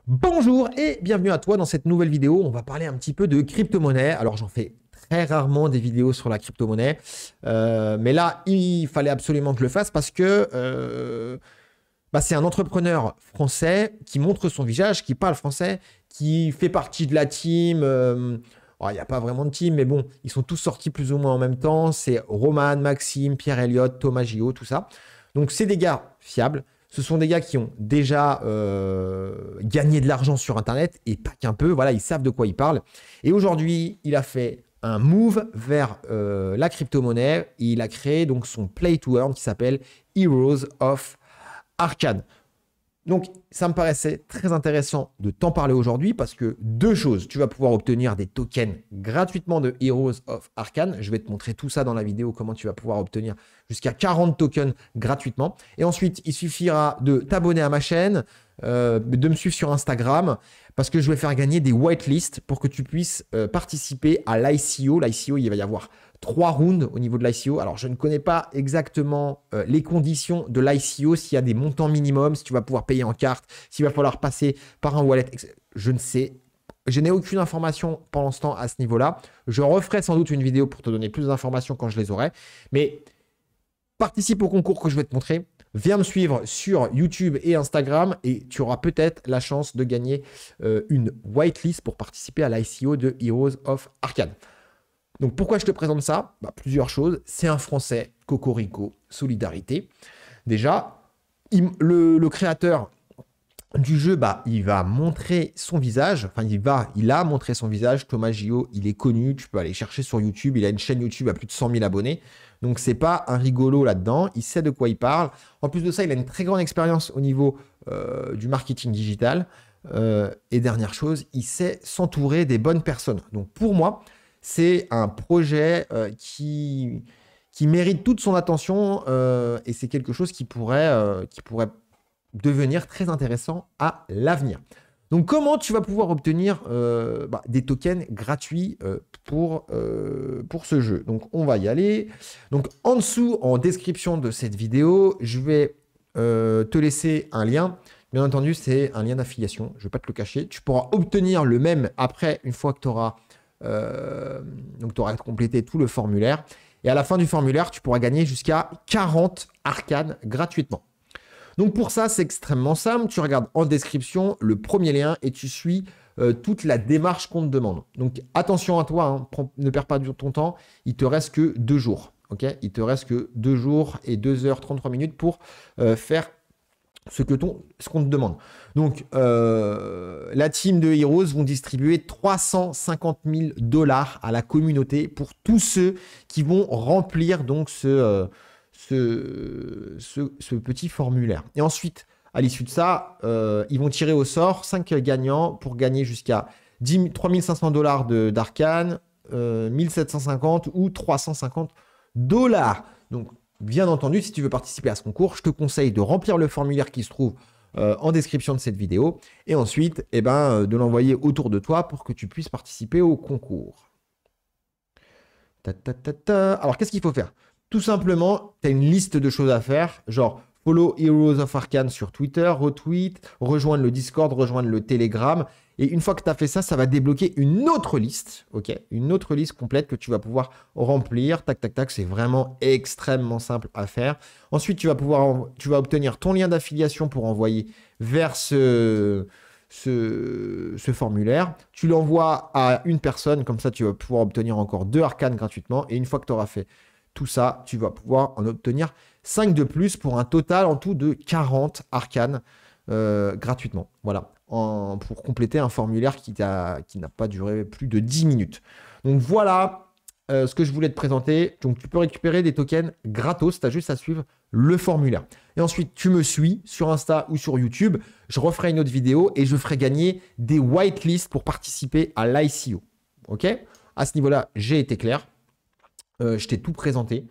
Bonjour et bienvenue à toi dans cette nouvelle vidéo. On va parler un petit peu de crypto-monnaie. Alors j'en fais très rarement des vidéos sur la crypto-monnaie. Mais là, il fallait absolument que je le fasse parce que c'est un entrepreneur français qui montre son visage, qui parle français, qui fait partie de la team. Il n'y a pas vraiment de team, mais bon, ils sont tous sortis plus ou moins en même temps. C'est Roman, Maxime, Pierre Elliott, Thomas Gillot, tout ça. Donc c'est des gars fiables. Ce sont des gars qui ont déjà gagné de l'argent sur Internet et pas qu'un peu. Voilà, ils savent de quoi ils parlent. Et aujourd'hui, il a fait un move vers la crypto-monnaie. Et il a créé donc son play to earn qui s'appelle Heroes of Arcane. Donc, ça me paraissait très intéressant de t'en parler aujourd'hui parce que deux choses. Tu vas pouvoir obtenir des tokens gratuitement de Heroes of Arcane. Je vais te montrer tout ça dans la vidéo, comment tu vas pouvoir obtenir jusqu'à 40 tokens gratuitement. Et ensuite, il suffira de t'abonner à ma chaîne, de me suivre sur Instagram parce que je vais faire gagner des whitelists pour que tu puisses participer à l'ICO. L'ICO, il va y avoir 3 rounds au niveau de l'ICO. Alors, je ne connais pas exactement les conditions de l'ICO, s'il y a des montants minimums, si tu vas pouvoir payer en carte, s'il va falloir passer par un wallet. Je ne sais. Je n'ai aucune information pour l'instant à ce niveau-là. Je referai sans doute une vidéo pour te donner plus d'informations quand je les aurai. Mais participe au concours que je vais te montrer. Viens me suivre sur YouTube et Instagram et tu auras peut-être la chance de gagner une whitelist pour participer à l'ICO de Heroes of Arcane. Donc, pourquoi je te présente ça? Plusieurs choses. C'est un Français, Cocorico, solidarité. Déjà, le créateur du jeu, il va montrer son visage. Enfin, il a montré son visage. Thomas Gillot, il est connu. Tu peux aller chercher sur YouTube. Il a une chaîne YouTube à plus de 100 000 abonnés. Donc, c'est pas un rigolo là-dedans. Il sait de quoi il parle. En plus de ça, il a une très grande expérience au niveau du marketing digital. Et dernière chose, il sait s'entourer des bonnes personnes. Donc, pour moi, c'est un projet qui mérite toute son attention et c'est quelque chose qui pourrait devenir très intéressant à l'avenir. Donc, comment tu vas pouvoir obtenir des tokens gratuits pour ce jeu? Donc, on va y aller. Donc, en dessous, en description de cette vidéo, je vais te laisser un lien. Bien entendu, c'est un lien d'affiliation. Je ne vais pas te le cacher. Tu pourras obtenir le même après, une fois que tu auras complété tout le formulaire. Et à la fin du formulaire, tu pourras gagner jusqu'à 40 arcanes gratuitement. Donc pour ça, c'est extrêmement simple. Tu regardes en description le premier lien et tu suis toute la démarche qu'on te demande. Donc attention à toi, hein, ne perds pas ton temps. Il te reste que 2 jours. Okay, il te reste que 2 jours et 2h33 minutes pour faire ce qu'on te demande. Donc, la team de Heroes vont distribuer 350 000 $ à la communauté pour tous ceux qui vont remplir donc ce petit formulaire. Et ensuite, à l'issue de ça, ils vont tirer au sort 5 gagnants pour gagner jusqu'à 3 500 $ d'Arcane, 1750 ou 350 $. Donc, bien entendu, si tu veux participer à ce concours, je te conseille de remplir le formulaire qui se trouve en description de cette vidéo et ensuite de l'envoyer autour de toi pour que tu puisses participer au concours. Alors, qu'est-ce qu'il faut faire? Tout simplement, tu as une liste de choses à faire, genre follow Heroes of Arcane sur Twitter, retweet, rejoindre le Discord, rejoindre le Telegram. Et une fois que tu as fait ça, ça va débloquer une autre liste, ok? Une autre liste complète que tu vas pouvoir remplir. Tac, tac, tac, c'est vraiment extrêmement simple à faire. Ensuite, tu vas obtenir ton lien d'affiliation pour envoyer vers ce formulaire. Tu l'envoies à une personne, comme ça, tu vas pouvoir obtenir encore 2 arcanes gratuitement. Et une fois que tu auras fait tout ça, tu vas pouvoir en obtenir 5 de plus pour un total en tout de 40 arcanes gratuitement. Voilà. Pour compléter un formulaire qui n'a pas duré plus de 10 minutes. Donc voilà ce que je voulais te présenter. Donc tu peux récupérer des tokens gratos, tu as juste à suivre le formulaire. Et ensuite, tu me suis sur Insta ou sur YouTube. Je referai une autre vidéo et je ferai gagner des whitelists pour participer à l'ICO. Ok? À ce niveau-là, j'ai été clair. Je t'ai tout présenté.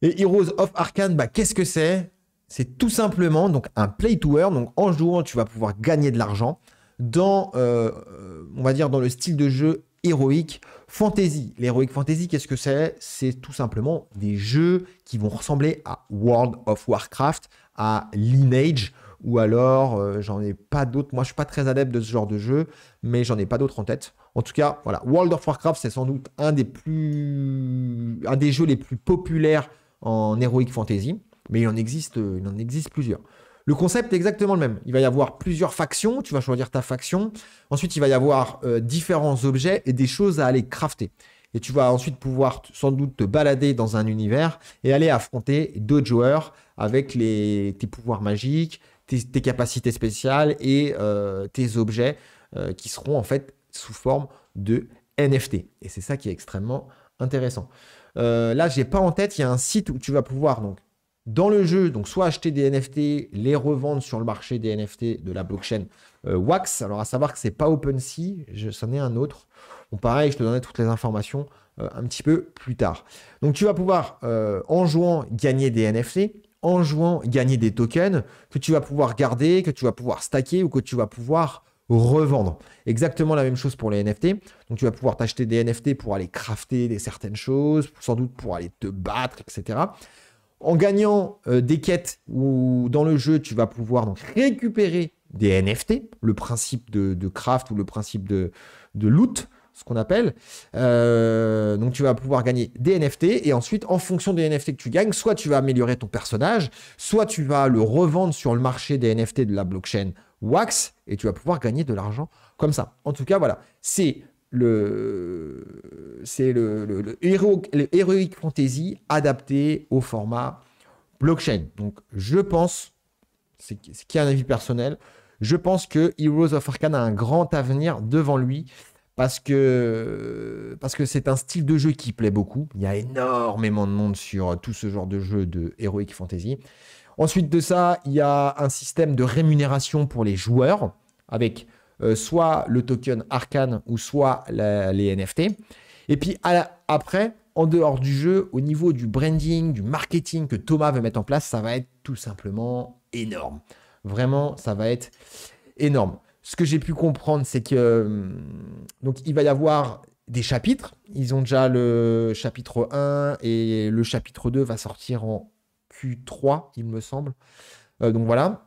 Et Heroes of Arcane, qu'est-ce que c'est? C'est tout simplement donc un play to earn. Donc en jouant, tu vas pouvoir gagner de l'argent dans, on va dire, dans le style de jeu héroïque fantasy. L'héroïque fantasy, qu'est-ce que c'est? C'est tout simplement des jeux qui vont ressembler à World of Warcraft, à Lineage ou alors j'en ai pas d'autres. Moi, je suis pas très adepte de ce genre de jeu, mais j'en ai pas d'autres en tête. En tout cas, voilà, World of Warcraft, c'est sans doute un des jeux les plus populaires en Heroic Fantasy, mais il en existe plusieurs. Le concept est exactement le même. Il va y avoir plusieurs factions, tu vas choisir ta faction. Ensuite, il va y avoir différents objets et des choses à aller crafter. Et tu vas ensuite pouvoir sans doute te balader dans un univers et aller affronter d'autres joueurs avec tes pouvoirs magiques, tes capacités spéciales et tes objets qui seront en fait sous forme de NFT. Et c'est ça qui est extrêmement intéressant. Là, j'ai pas en tête, il y a un site où tu vas pouvoir donc dans le jeu, donc soit acheter des NFT, les revendre sur le marché des NFT de la blockchain Wax. Alors à savoir que c'est pas OpenSea, c'en est un autre. Bon, pareil, je te donnerai toutes les informations un petit peu plus tard. Donc tu vas pouvoir en jouant gagner des NFT, en jouant gagner des tokens que tu vas pouvoir garder, que tu vas pouvoir stacker ou que tu vas pouvoir revendre. Exactement la même chose pour les NFT. Donc tu vas pouvoir t'acheter des NFT pour aller crafter certaines choses, sans doute pour aller te battre, etc. En gagnant des quêtes où dans le jeu, tu vas pouvoir donc récupérer des NFT, le principe de craft ou le principe de loot, ce qu'on appelle. Donc tu vas pouvoir gagner des NFT et ensuite, en fonction des NFT que tu gagnes, soit tu vas améliorer ton personnage, soit tu vas le revendre sur le marché des NFT de la blockchain Wax et tu vas pouvoir gagner de l'argent comme ça. En tout cas, voilà, c'est le Heroic Fantasy adapté au format blockchain. Donc, je pense, ce qui est un avis personnel, je pense que Heroes of Arcane a un grand avenir devant lui parce que c'est un style de jeu qui plaît beaucoup. Il y a énormément de monde sur tout ce genre de jeu de Heroic Fantasy. Ensuite de ça, il y a un système de rémunération pour les joueurs avec soit le token Arcane ou soit les NFT. Et puis après, en dehors du jeu, au niveau du branding, du marketing que Thomas veut mettre en place, ça va être tout simplement énorme. Vraiment, ça va être énorme. Ce que j'ai pu comprendre, c'est que donc il va y avoir des chapitres. Ils ont déjà le chapitre 1 et le chapitre 2 va sortir en Q3, il me semble. Donc voilà.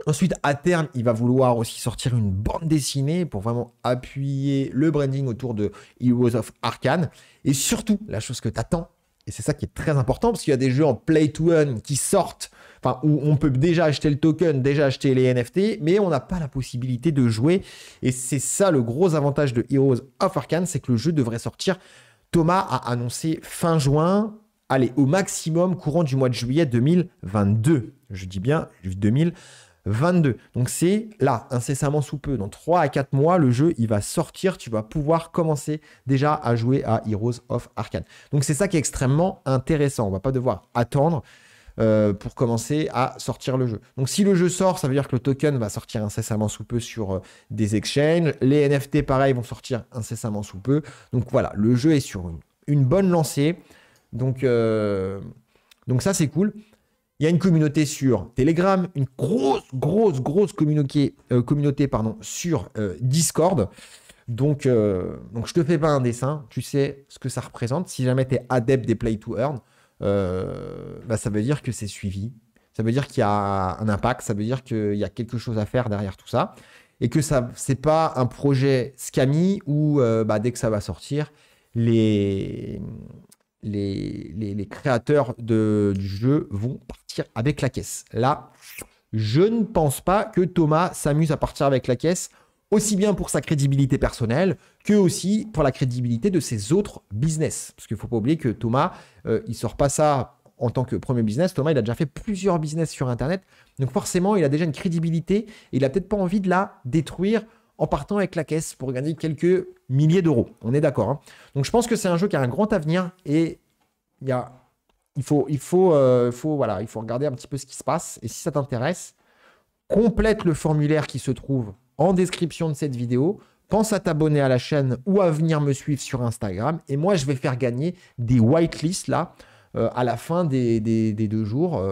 Ensuite, à terme, il va vouloir aussi sortir une bande dessinée pour vraiment appuyer le branding autour de Heroes of Arcane. Et surtout, la chose que tu attends, et c'est ça qui est très important, parce qu'il y a des jeux en play to earn qui sortent, enfin, où on peut déjà acheter le token, déjà acheter les NFT, mais on n'a pas la possibilité de jouer. Et c'est ça le gros avantage de Heroes of Arcane, c'est que le jeu devrait sortir. Thomas a annoncé fin juin, allez, au maximum courant du mois de juillet 2022. Je dis bien 2022. Donc c'est là, incessamment sous peu, dans 3 à 4 mois, le jeu, il va sortir, tu vas pouvoir commencer déjà à jouer à Heroes of Arcane. Donc c'est ça qui est extrêmement intéressant. On va pas devoir attendre pour commencer à sortir le jeu. Donc si le jeu sort, ça veut dire que le token va sortir incessamment sous peu sur des exchanges. Les NFT, pareil, vont sortir incessamment sous peu. Donc voilà, le jeu est sur une bonne lancée. Donc ça, c'est cool. Il y a une communauté sur Telegram, une grosse communauté sur Discord. Donc, je te fais pas un dessin, tu sais ce que ça représente. Si jamais tu es adepte des play to earn, ça veut dire que c'est suivi. Ça veut dire qu'il y a un impact, ça veut dire qu'il y a quelque chose à faire derrière tout ça. Et que ça, c'est pas un projet scammy où dès que ça va sortir, les créateurs du jeu vont partir avec la caisse. Là, je ne pense pas que Thomas s'amuse à partir avec la caisse, aussi bien pour sa crédibilité personnelle que aussi pour la crédibilité de ses autres business. Parce qu'il ne faut pas oublier que Thomas, il ne sort pas ça en tant que premier business. Thomas, il a déjà fait plusieurs business sur Internet. Donc forcément, il a déjà une crédibilité et il n'a peut-être pas envie de la détruire en partant avec la caisse pour gagner quelques milliers d'euros. On est d'accord, hein. Donc je pense que c'est un jeu qui a un grand avenir et il faut regarder un petit peu ce qui se passe. Et si ça t'intéresse, complète le formulaire qui se trouve en description de cette vidéo. Pense à t'abonner à la chaîne ou à venir me suivre sur Instagram. Et moi, je vais faire gagner des whitelists là à la fin des 2 jours,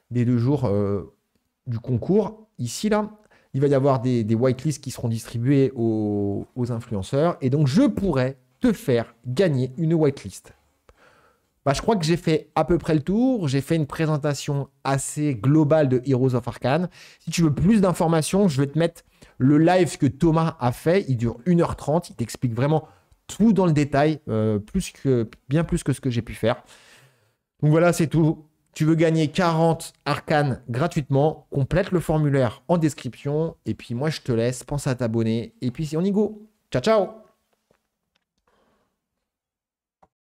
du concours. Ici, là, il va y avoir des whitelists qui seront distribués aux influenceurs. Et donc, je pourrais te faire gagner une whitelist. Bah, je crois que j'ai fait à peu près le tour. J'ai fait une présentation assez globale de Heroes of Arcane. Si tu veux plus d'informations, je vais te mettre le live que Thomas a fait. Il dure 1h30. Il t'explique vraiment tout dans le détail, bien plus que ce que j'ai pu faire. Donc voilà, c'est tout. Tu veux gagner 40 arcanes gratuitement, complète le formulaire en description. Et puis moi, je te laisse, pense à t'abonner. Et puis on y go. Ciao, ciao!